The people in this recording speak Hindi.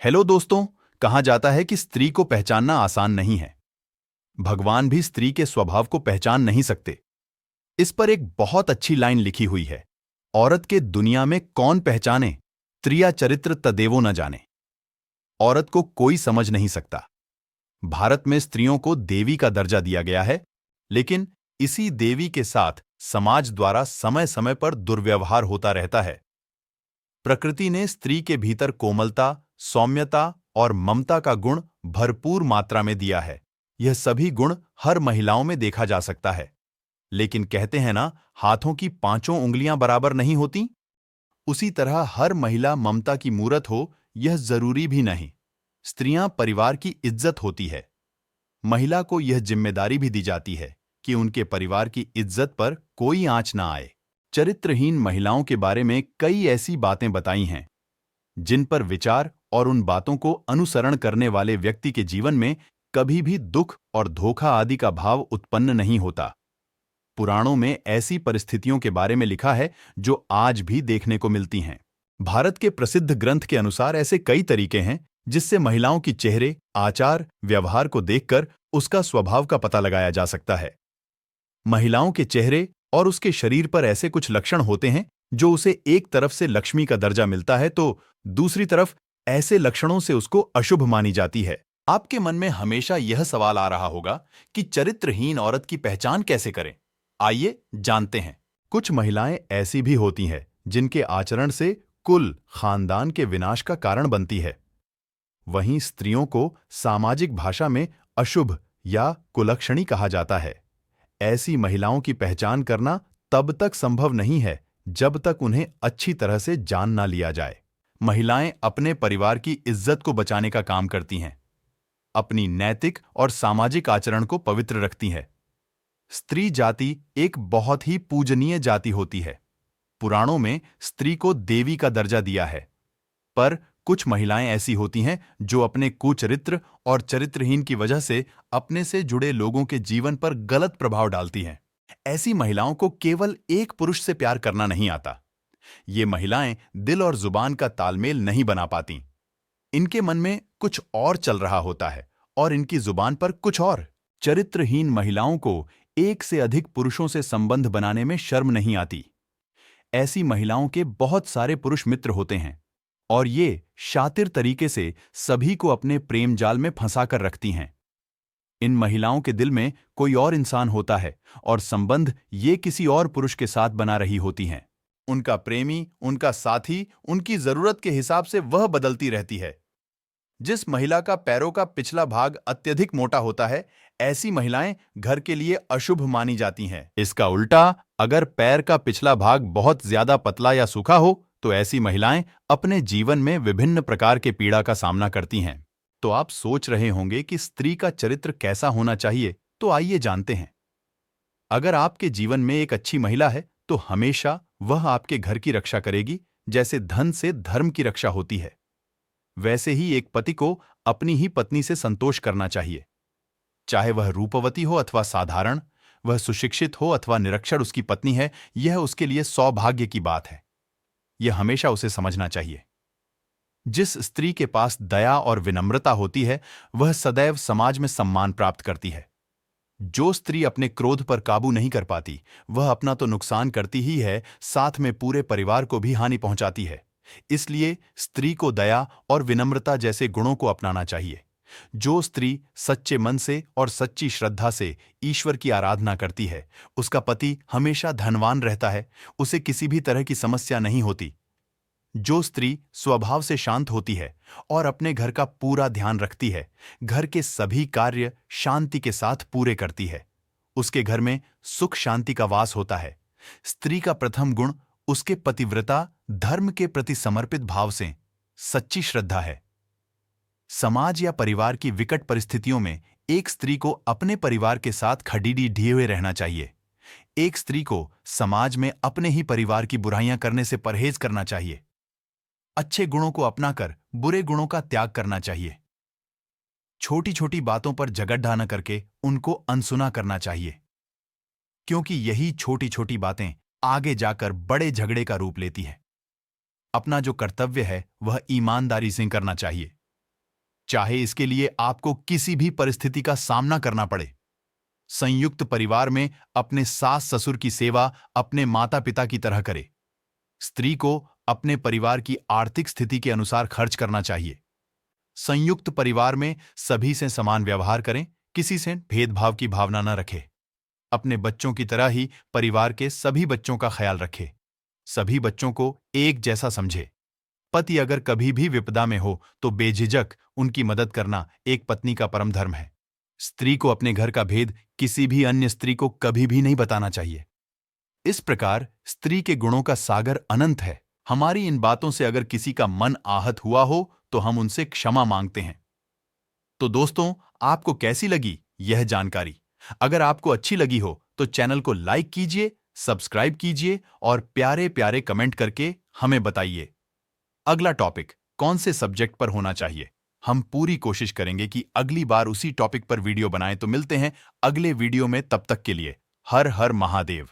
हेलो दोस्तों। कहा जाता है कि स्त्री को पहचानना आसान नहीं है। भगवान भी स्त्री के स्वभाव को पहचान नहीं सकते। इस पर एक बहुत अच्छी लाइन लिखी हुई है, औरत के दुनिया में कौन पहचाने, त्रिया चरित्र तदेवो न जाने। औरत को कोई समझ नहीं सकता। भारत में स्त्रियों को देवी का दर्जा दिया गया है, लेकिन इसी देवी के साथ समाज द्वारा समय समय पर दुर्व्यवहार होता रहता है। प्रकृति ने स्त्री के भीतर कोमलता, सौम्यता और ममता का गुण भरपूर मात्रा में दिया है। यह सभी गुण हर महिलाओं में देखा जा सकता है। लेकिन कहते हैं ना, हाथों की पांचों उंगलियां बराबर नहीं होती। उसी तरह हर महिला ममता की मूरत हो, यह जरूरी भी नहीं। स्त्रियां परिवार की इज्जत होती है। महिला को यह जिम्मेदारी भी दी जाती है कि उनके परिवार की इज्जत पर कोई आंच ना आए। चरित्रहीन महिलाओं के बारे में कई ऐसी बातें बताई हैं जिन पर विचार और उन बातों को अनुसरण करने वाले व्यक्ति के जीवन में कभी भी दुख और धोखा आदि का भाव उत्पन्न नहीं होता। पुराणों में ऐसी परिस्थितियों के बारे में लिखा है जो आज भी देखने को मिलती हैं। भारत के प्रसिद्ध ग्रंथ के अनुसार ऐसे कई तरीके हैं जिससे महिलाओं की चेहरे, आचार, व्यवहार को देखकर उसका स्वभाव का पता लगाया जा सकता है। महिलाओं के चेहरे और उसके शरीर पर ऐसे कुछ लक्षण होते हैं जो उसे एक तरफ से लक्ष्मी का दर्जा मिलता है तो दूसरी तरफ ऐसे लक्षणों से उसको अशुभ मानी जाती है। आपके मन में हमेशा यह सवाल आ रहा होगा कि चरित्रहीन औरत की पहचान कैसे करें। आइए जानते हैं। कुछ महिलाएं ऐसी भी होती हैं जिनके आचरण से कुल, खानदान के विनाश का कारण बनती है। वहीं स्त्रियों को सामाजिक भाषा में अशुभ या कुलक्षणी कहा जाता है। ऐसी महिलाओं की पहचान करना तब तक संभव नहीं है जब तक उन्हें अच्छी तरह से जान ना लिया जाए। महिलाएं अपने परिवार की इज्जत को बचाने का काम करती हैं। अपनी नैतिक और सामाजिक आचरण को पवित्र रखती हैं। स्त्री जाति एक बहुत ही पूजनीय जाति होती है। पुराणों में स्त्री को देवी का दर्जा दिया है, पर कुछ महिलाएं ऐसी होती हैं जो अपने कुचरित्र और चरित्रहीन की वजह से अपने से जुड़े लोगों के जीवन पर गलत प्रभाव डालती हैं। ऐसी महिलाओं को केवल एक पुरुष से प्यार करना नहीं आता। ये महिलाएं दिल और जुबान का तालमेल नहीं बना पाती। इनके मन में कुछ और चल रहा होता है और इनकी जुबान पर कुछ और। चरित्रहीन महिलाओं को एक से अधिक पुरुषों से संबंध बनाने में शर्म नहीं आती। ऐसी महिलाओं के बहुत सारे पुरुष मित्र होते हैं और ये शातिर तरीके से सभी को अपने प्रेम जाल में फंसा कर रखती हैं। इन महिलाओं के दिल में कोई और इंसान होता है और संबंध ये किसी और पुरुष के साथ बना रही होती हैं। उनका प्रेमी, उनका साथी, उनकी जरूरत के हिसाब से वह बदलती रहती है। जिस महिला का पैरों का पिछला भाग अत्यधिक मोटा होता है, ऐसी महिलाएं घर के लिए अशुभ मानी जाती हैं। इसका उल्टा, अगर पैर का पिछला भाग बहुत ज्यादा पतला या सूखा हो तो ऐसी महिलाएं अपने जीवन में विभिन्न प्रकार के पीड़ा का सामना करती हैं। तो आप सोच रहे होंगे कि स्त्री का चरित्र कैसा होना चाहिए, तो आइए जानते हैं। अगर आपके जीवन में एक अच्छी महिला है तो हमेशा वह आपके घर की रक्षा करेगी, जैसे धन से धर्म की रक्षा होती है। वैसे ही एक पति को अपनी ही पत्नी से संतोष करना चाहिए। चाहे वह रूपवती हो अथवा साधारण, वह सुशिक्षित हो अथवा निरक्षर उसकी पत्नी है, यह उसके लिए सौभाग्य की बात है। यह हमेशा उसे समझना चाहिए। जिस स्त्री के पास दया और विनम्रता होती है, वह सदैव समाज में सम्मान प्राप्त करती है। जो स्त्री अपने क्रोध पर काबू नहीं कर पाती, वह अपना तो नुकसान करती ही है, साथ में पूरे परिवार को भी हानि पहुंचाती है। इसलिए स्त्री को दया और विनम्रता जैसे गुणों को अपनाना चाहिए। जो स्त्री सच्चे मन से और सच्ची श्रद्धा से ईश्वर की आराधना करती है, उसका पति हमेशा धनवान रहता है, उसे किसी भी तरह की समस्या नहीं होती। जो स्त्री स्वभाव से शांत होती है और अपने घर का पूरा ध्यान रखती है, घर के सभी कार्य शांति के साथ पूरे करती है, उसके घर में सुख शांति का वास होता है। स्त्री का प्रथम गुण उसके पतिव्रता, धर्म के प्रति समर्पित भाव से सच्ची श्रद्धा है। समाज या परिवार की विकट परिस्थितियों में एक स्त्री को अपने परिवार के साथ खड़ीडी ढिए हुए रहना चाहिए। एक स्त्री को समाज में अपने ही परिवार की बुराइयां करने से परहेज करना चाहिए। अच्छे गुणों को अपनाकर बुरे गुणों का त्याग करना चाहिए। छोटी छोटी बातों पर झगड़ा न करके उनको अनसुना करना चाहिए, क्योंकि यही छोटी छोटी बातें आगे जाकर बड़े झगड़े का रूप लेती है। अपना जो कर्तव्य है वह ईमानदारी से करना चाहिए। चाहे इसके लिए आपको किसी भी परिस्थिति का सामना करना पड़े। संयुक्त परिवार में अपने सास ससुर की सेवा अपने माता पिता की तरह करे। स्त्री को अपने परिवार की आर्थिक स्थिति के अनुसार खर्च करना चाहिए। संयुक्त परिवार में सभी से समान व्यवहार करें, किसी से भेदभाव की भावना न रखें। अपने बच्चों की तरह ही परिवार के सभी बच्चों का ख्याल रखें। सभी बच्चों को एक जैसा समझे। पति अगर कभी भी विपदा में हो तो बेझिझक उनकी मदद करना एक पत्नी का परम धर्म है। स्त्री को अपने घर का भेद किसी भी अन्य स्त्री को कभी भी नहीं बताना चाहिए। इस प्रकार स्त्री के गुणों का सागर अनंत है। हमारी इन बातों से अगर किसी का मन आहत हुआ हो तो हम उनसे क्षमा मांगते हैं। तो दोस्तों, आपको कैसी लगी यह जानकारी? अगर आपको अच्छी लगी हो तो चैनल को लाइक कीजिए, सब्सक्राइब कीजिए और प्यारे प्यारे कमेंट करके हमें बताइए अगला टॉपिक कौन से सब्जेक्ट पर होना चाहिए। हम पूरी कोशिश करेंगे कि अगली बार उसी टॉपिक पर वीडियो बनाएं। तो मिलते हैं अगले वीडियो में, तब तक के लिए हर हर महादेव।